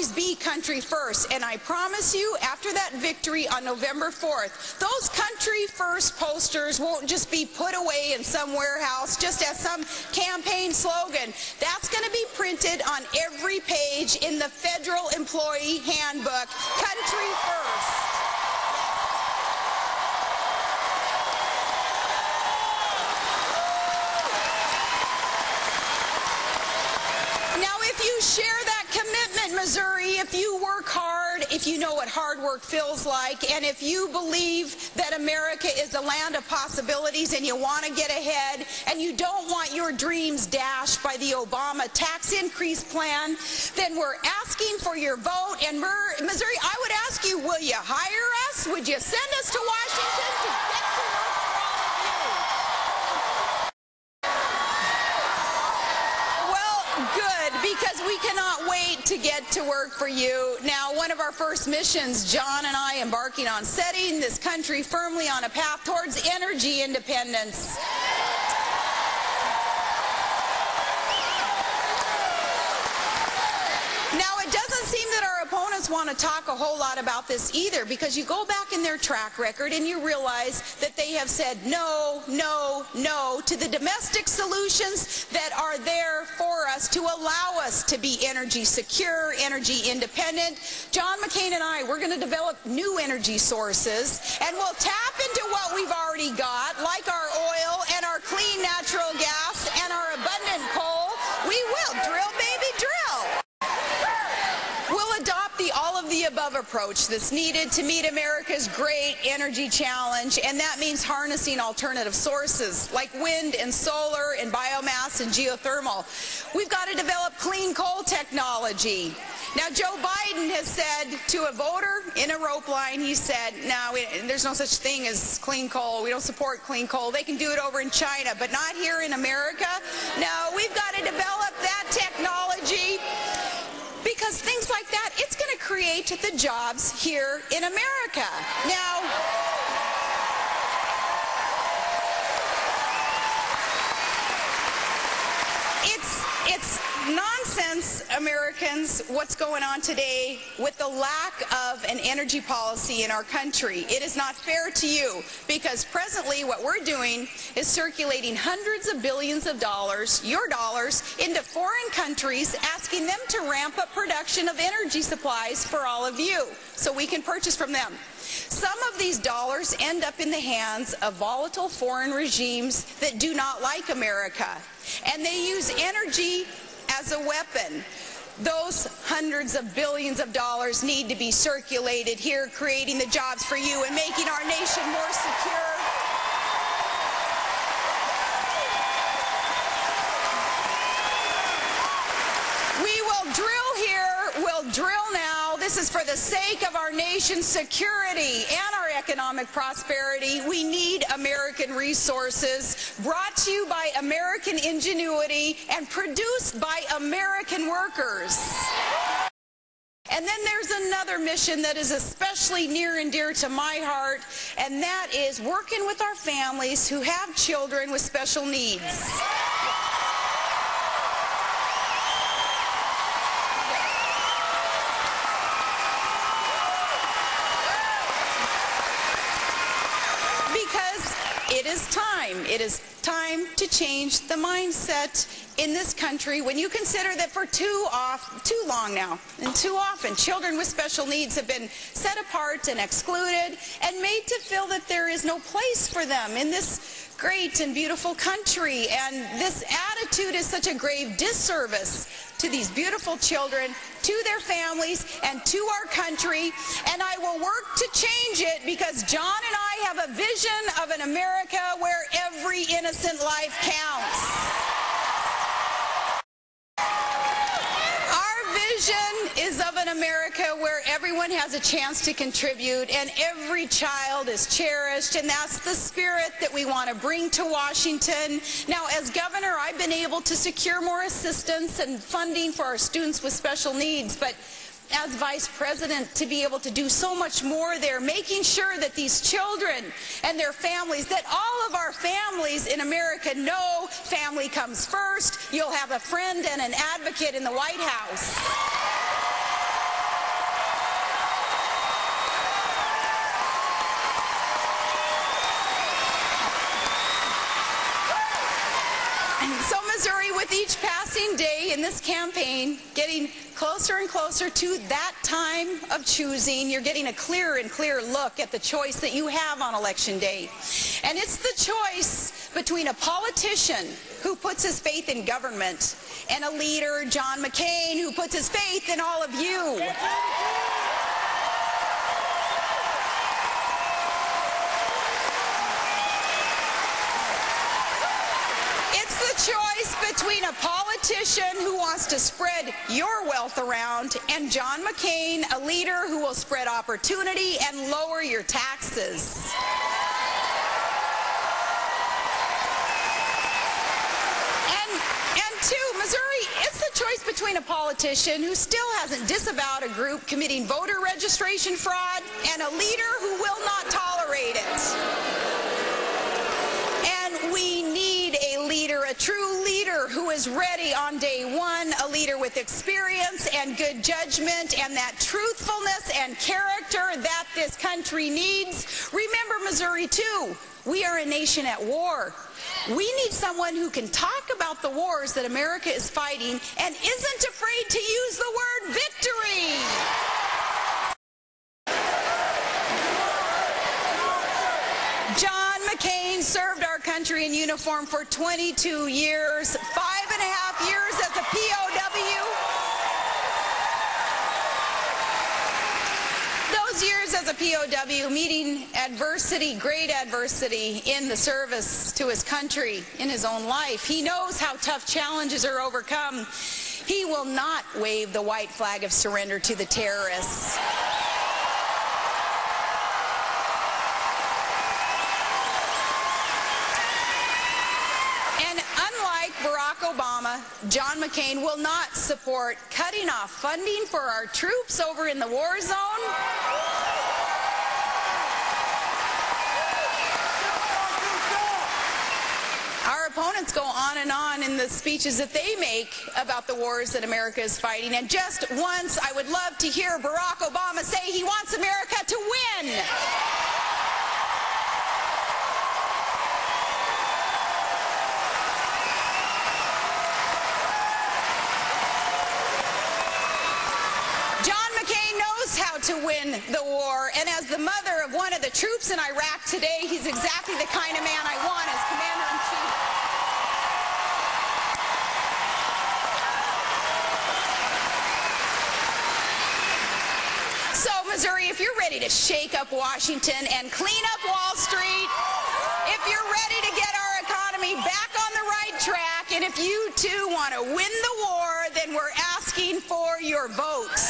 always be country first. And I promise you, after that victory on November 4th, those country first posters won't just be put away in some warehouse just as some campaign slogan. That's going to be printed on every page in the Federal Employee Handbook. Country first. Now, if you share that commitment, Missouri, if you work hard, if you know what hard work feels like, and if you believe that America is a land of possibilities and you want to get ahead and you don't want your dreams dashed by the Obama tax increase plan, then we're asking for your vote. And Missouri, I would ask you, will you hire us? Would you send us to Washington to get to work for all of you? Well, good, because we cannot wait to get to work for you. Now, one of our first missions, John and I embarking on setting this country firmly on a path towards energy independence. Now, it doesn't seem that our opponents want to talk a whole lot about this either, because you go back in their track record and you realize that they have said no, no, no to the domestic solutions that are there for us to allow us to be energy secure, energy independent. John McCain and I, we're going to develop new energy sources, and we'll tap into what we've already got, like our oil and our clean natural gas and our abundant coal. We will drill, baby, drill. We'll adopt the all-of-the-above approach that's needed to meet America's great energy challenge, and that means harnessing alternative sources like wind and solar and biomass and geothermal. We've got to develop clean coal technology. Now, Joe Biden has said to a voter in a rope line, he said, no, there's no such thing as clean coal. We don't support clean coal. They can do it over in China, but not here in America. No, we've got to develop that technology, because things like that, it's going to create the jobs here in America. Now, it's nonsense, Americans, what's going on today with the lack of an energy policy in our country. It is not fair to you, because presently what we're doing is circulating hundreds of billions of dollars, your dollars, into foreign countries, asking them to ramp up production of energy supplies for all of you so we can purchase from them. Some of these dollars end up in the hands of volatile foreign regimes that do not like America, and they use energy as a weapon. Those hundreds of billions of dollars need to be circulated here, creating the jobs for you and making our nation more secure. We will drill here, we'll drill now. This is for the sake of our nation's security and our economic prosperity. We need American resources, brought to you by American ingenuity and produced by American workers. And then there's another mission that is especially near and dear to my heart, and that is working with our families who have children with special needs. It is time to change the mindset in this country when you consider that for too long now and too often children with special needs have been set apart and excluded and made to feel that there is no place for them in this great and beautiful country. And this attitude is such a grave disservice to these beautiful children, to their families, and to our country. And I will work to change it, because John and I have a vision of an America where every innocent life counts. Our vision is of an America where everyone has a chance to contribute and every child is cherished, and that's the spirit that we want to bring to Washington. Now, as governor, I've been able to secure more assistance and funding for our students with special needs, but as vice president, to be able to do so much more there, making sure that these children and their families, that all of our families in America know family comes first. You'll have a friend and an advocate in the White House. in this campaign, getting closer and closer to that time of choosing. You're getting a clearer and clearer look at the choice that you have on Election Day. And it's the choice between a politician who puts his faith in government and a leader, John McCain, who puts his faith in all of you. Choice between a politician who wants to spread your wealth around and John McCain, a leader who will spread opportunity and lower your taxes. And two, Missouri, it's the choice between a politician who still hasn't disavowed a group committing voter registration fraud and a leader who will not tolerate it. And we need a leader, a true leader who is ready on day one, a leader with experience and good judgment and that truthfulness and character that this country needs. Remember, Missouri, too, we are a nation at war. We need someone who can talk about the wars that America is fighting and isn't afraid to use the word victory. John McCain served our country in uniform for 22 years, 5.5 years as a POW. Those years as a POW, meeting adversity, great adversity in the service to his country, in his own life. He knows how tough challenges are overcome. He will not wave the white flag of surrender to the terrorists. Barack Obama, John McCain will not support cutting off funding for our troops over in the war zone. Our opponents go on and on in the speeches that they make about the wars that America is fighting. And just once, I would love to hear Barack Obama say he wants America to win. How to win the war, and as the mother of one of the troops in Iraq today, he's exactly the kind of man I want as Commander-in-Chief. So, Missouri, if you're ready to shake up Washington and clean up Wall Street, if you're ready to get our economy back on the right track, and if you too want to win the war, then we're asking for your vote.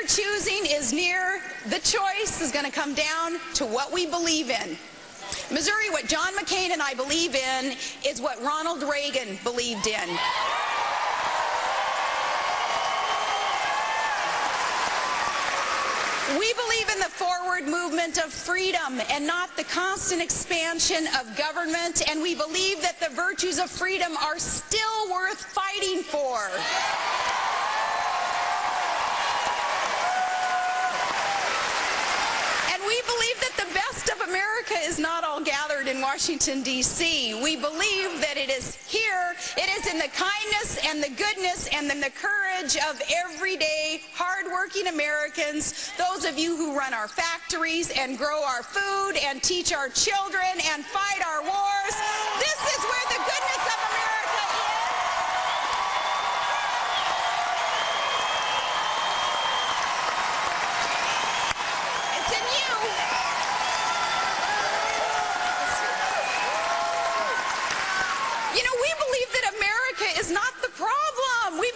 Choosing is near. The choice is going to come down to what we believe in. Missouri, what John McCain and I believe in is what Ronald Reagan believed in. We believe in the forward movement of freedom and not the constant expansion of government, and we believe that the virtues of freedom are still worth fighting for. We believe that the best of America is not all gathered in Washington, D.C. We believe that it is here, it is in the kindness and the goodness and in the courage of everyday, hardworking Americans, those of you who run our factories and grow our food and teach our children and fight our wars. This is where the goodness of America is. It's in you. You know, we believe that America is not the problem. We